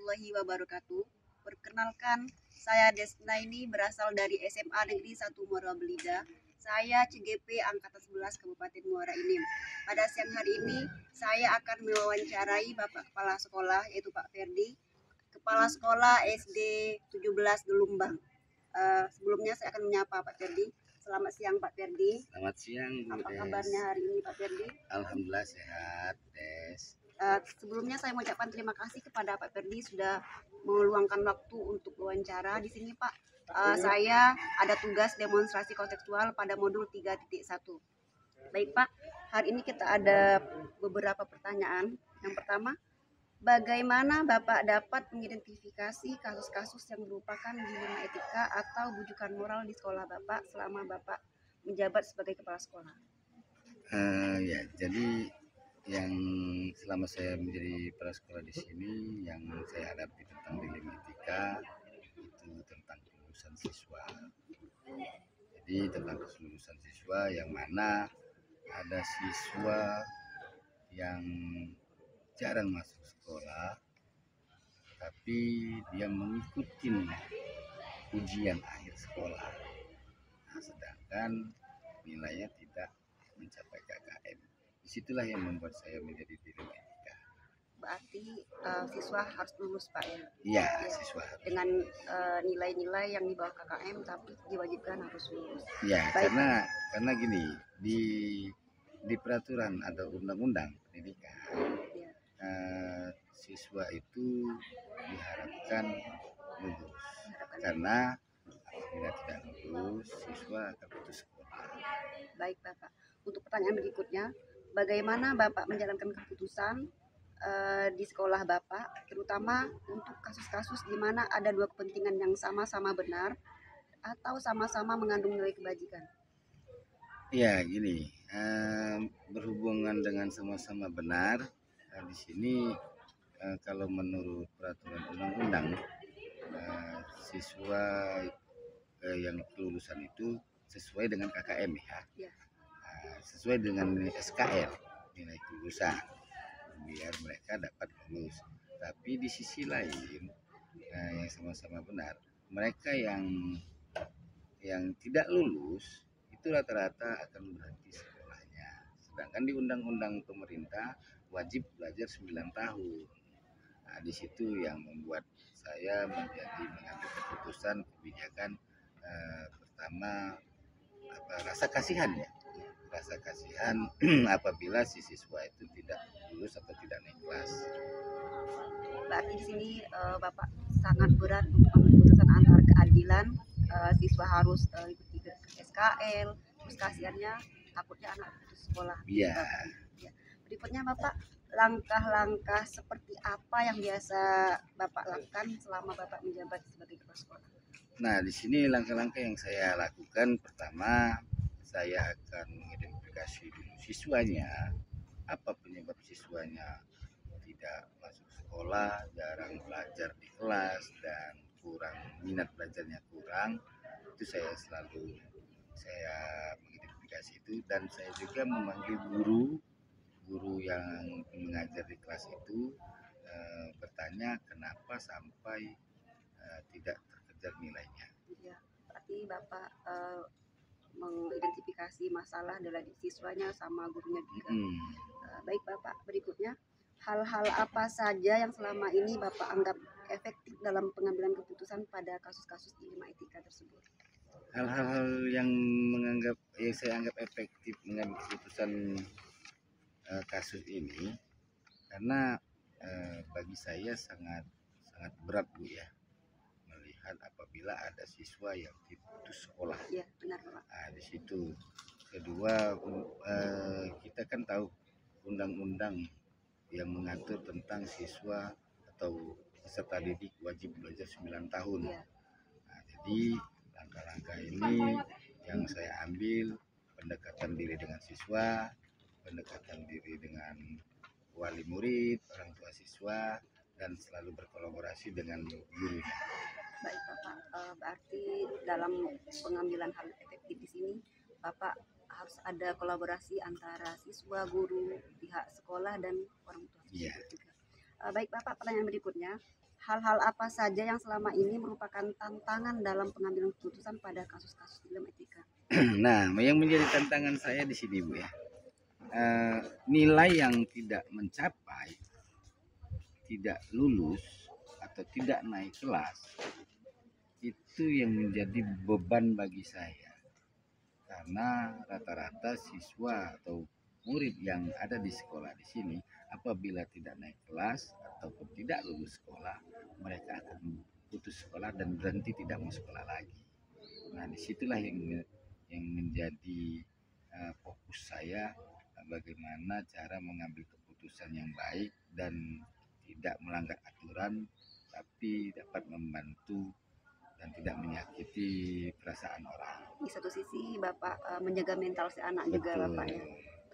warahmatullahi wabarakatuh. Perkenalkan, saya Desna ini berasal dari SMA Negeri 1 Muara Belida. Saya CGP Angkatan 11 Kabupaten Muara Enim. Pada siang hari ini, saya akan mewawancarai Bapak Kepala Sekolah, yaitu Pak Ferdi, Kepala Sekolah SD 17 Gelumbang. Sebelumnya saya akan menyapa Pak Ferdi. Selamat siang Pak Ferdi. Selamat siang Bu Apa Des. kabarnya hari ini Pak Ferdi? Alhamdulillah sehat Des. Sebelumnya saya mengucapkan terima kasih kepada Pak Ferdi sudah meluangkan waktu untuk wawancara di sini Pak. Saya ada tugas demonstrasi kontekstual pada modul 3.1. Baik Pak, hari ini kita ada beberapa pertanyaan. Yang pertama, bagaimana Bapak dapat mengidentifikasi kasus-kasus yang merupakan dilema etika atau bujukan moral di sekolah Bapak selama Bapak menjabat sebagai kepala sekolah? Ya, jadi yang selama saya menjadi kepala sekolah di sini yang saya hadapi tentang dilema etika itu tentang kelulusan siswa. Jadi tentang kelulusan siswa yang mana ada siswa yang jarang masuk sekolah tapi dia mengikuti ujian akhir sekolah. Nah, sedangkan nilainya tidak mencapai KKM. Disitulah yang membuat saya menjadi dilema etika. Berarti siswa harus lulus Pak ya? Iya, siswa harus. Dengan nilai-nilai yang di bawah KKM tapi diwajibkan harus lulus. Ya, Baik, karena gini, di peraturan atau undang-undang pendidikan, ya. Siswa itu diharapkan lulus. Karena apabila tidak lulus, siswa akan putus sekolah. Baik Bapak. Untuk pertanyaan berikutnya, bagaimana Bapak menjalankan keputusan di sekolah Bapak, terutama untuk kasus-kasus di mana ada dua kepentingan yang sama-sama benar atau sama-sama mengandung nilai kebajikan? Ya, gini, berhubungan dengan sama-sama benar, di sini kalau menurut peraturan undang-undang, siswa yang kelulusan itu sesuai dengan KKM ya. Ya. Sesuai dengan SKL, nilai kelulusan, biar mereka dapat lulus. Tapi di sisi lain, yang sama-sama benar, mereka yang tidak lulus itu rata-rata akan berhenti sekolahnya. Sedangkan di undang-undang pemerintah wajib belajar 9 tahun. Nah, di situ yang membuat saya mengambil keputusan kebijakan pertama rasa kasihan ya. Rasa kasihan apabila si siswa itu tidak lulus atau tidak naik kelas. Berarti di sini Bapak sangat berat untuk keputusan antara keadilan, siswa harus ikuti SKL, terus kasihannya takutnya anak putus sekolah. Iya. Ya. Berikutnya Bapak, langkah-langkah seperti apa yang biasa Bapak lakukan selama Bapak menjabat sebagai kepala sekolah? Nah, di sini langkah-langkah yang saya lakukan, pertama saya akan mengidentifikasi dulu siswanya, apa penyebab siswanya tidak masuk sekolah, jarang belajar di kelas dan kurang minat belajarnya kurang. Itu saya mengidentifikasi itu, dan saya juga memanggil guru yang mengajar di kelas itu, bertanya kenapa sampai tidak terkejar nilainya. Ya, berarti Bapak mengidentifikasi masalah dari siswanya sama gurunya juga. Baik Bapak, berikutnya hal-hal apa saja yang selama ini Bapak anggap efektif dalam pengambilan keputusan pada kasus-kasus dilema etika tersebut? Hal-hal yang saya anggap efektif mengambil keputusan kasus ini, karena bagi saya sangat berat Bu ya, melihat apabila ada siswa yang putus sekolah. Ya, benar Pak. Nah, di situ. Kedua, kita kan tahu undang-undang yang mengatur tentang siswa atau peserta didik wajib belajar 9 tahun. Ya. Nah, jadi langkah-langkah ini yang saya ambil, pendekatan diri dengan siswa, pendekatan diri dengan wali murid, orang tua siswa, dan selalu berkolaborasi dengan gurunya. Baik Bapak, berarti dalam pengambilan hal efektif di sini Bapak harus ada kolaborasi antara siswa, guru, pihak sekolah dan orang tua siswa juga. Baik Bapak, pertanyaan berikutnya. Hal-hal apa saja yang selama ini merupakan tantangan dalam pengambilan keputusan pada kasus-kasus dilema etika? Nah, yang menjadi tantangan saya di sini Bu ya, nilai yang tidak mencapai, tidak lulus atau tidak naik kelas, itu yang menjadi beban bagi saya. Karena rata-rata siswa atau murid yang ada di sekolah di sini apabila tidak naik kelas ataupun tidak lulus sekolah, mereka akan putus sekolah dan berhenti tidak mau sekolah lagi. Nah, disitulah yang menjadi fokus saya, bagaimana cara mengambil keputusan yang baik dan tidak melanggar aturan, tapi dapat membantu dan tidak menyakiti perasaan orang. Di satu sisi Bapak menjaga mental si anak juga Betul. Bapak ya.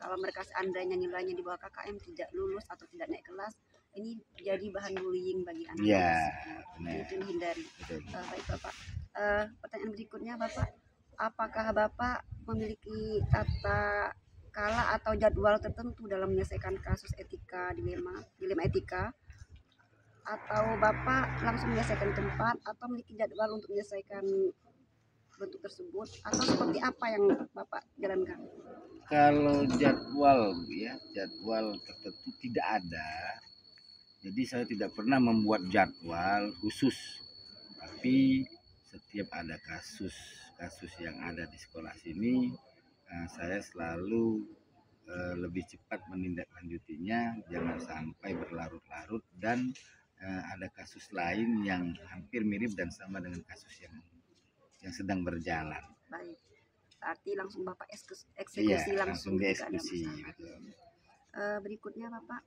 Kalau mereka seandainya nilainya di bawah KKM tidak lulus atau tidak naik kelas, ini jadi bahan bullying bagi anak. Iya, Ini benar. itu dihindari. Betul. Baik Bapak. Pertanyaan berikutnya Bapak, apakah Bapak memiliki tata kala atau jadwal tertentu dalam menyelesaikan kasus dilema etika, atau Bapak langsung menyelesaikan tempat atau memiliki jadwal untuk menyelesaikan bentuk tersebut, atau seperti apa yang Bapak jalankan? Kalau jadwal ya, jadwal tertentu tidak ada. Jadi saya tidak pernah membuat jadwal khusus. Tapi setiap ada kasus yang ada di sekolah sini, saya selalu lebih cepat menindaklanjutinya, jangan sampai berlarut-larut dan ada kasus lain yang hampir mirip dan sama dengan kasus yang sedang berjalan. Baik, berarti langsung Bapak Iya, eksekusi langsung langsung ketika ada dieksekusi. masalah. Betul. Berikutnya Bapak,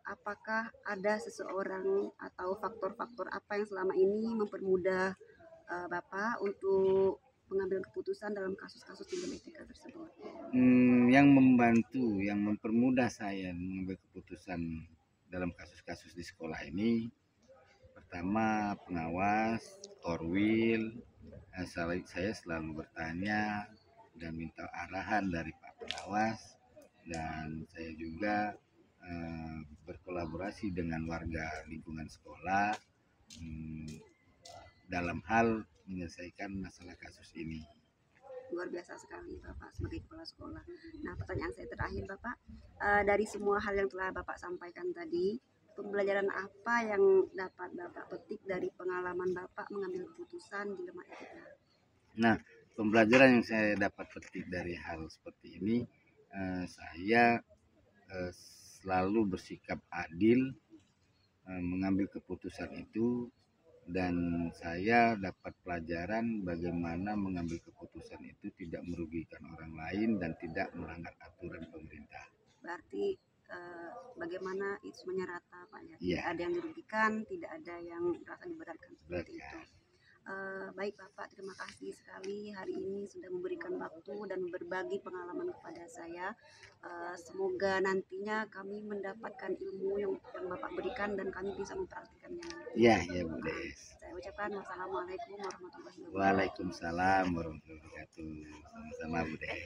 apakah ada seseorang atau faktor-faktor apa yang selama ini mempermudah Bapak untuk mengambil keputusan dalam kasus-kasus dilema etika tersebut? Yang membantu, yang mempermudah saya mengambil keputusan dalam kasus-kasus di sekolah ini, pertama pengawas, Torwil, saya selalu bertanya dan minta arahan dari Pak Pengawas, dan saya juga berkolaborasi dengan warga lingkungan sekolah dalam hal menyelesaikan masalah kasus ini. Luar biasa sekali Bapak sebagai kepala sekolah. Nah, pertanyaan saya terakhir Bapak, dari semua hal yang telah Bapak sampaikan tadi, pembelajaran apa yang dapat Bapak petik dari pengalaman Bapak mengambil keputusan dilema etika? Nah, pembelajaran yang saya dapat petik dari hal seperti ini, saya selalu bersikap adil mengambil keputusan itu, dan saya dapat pelajaran bagaimana mengambil keputusan itu tidak merugikan orang lain dan tidak melanggar aturan pemerintah. Berarti bagaimana itu semuanya rata Pak ya, tidak Iya. ada yang dirugikan, tidak ada yang merasa diberatkan seperti itu. Baik Bapak, terima kasih sekali hari ini sudah memberikan waktu dan berbagi pengalaman kepada saya. Semoga nantinya kami mendapatkan ilmu yang Bapak berikan dan kami bisa mempraktikkannya. Iya, ya Bu Des. Saya ucapkan wassalamualaikum warahmatullahi wabarakatuh. Waalaikumsalam warahmatullahi wabarakatuh. Sama-sama Bu Des.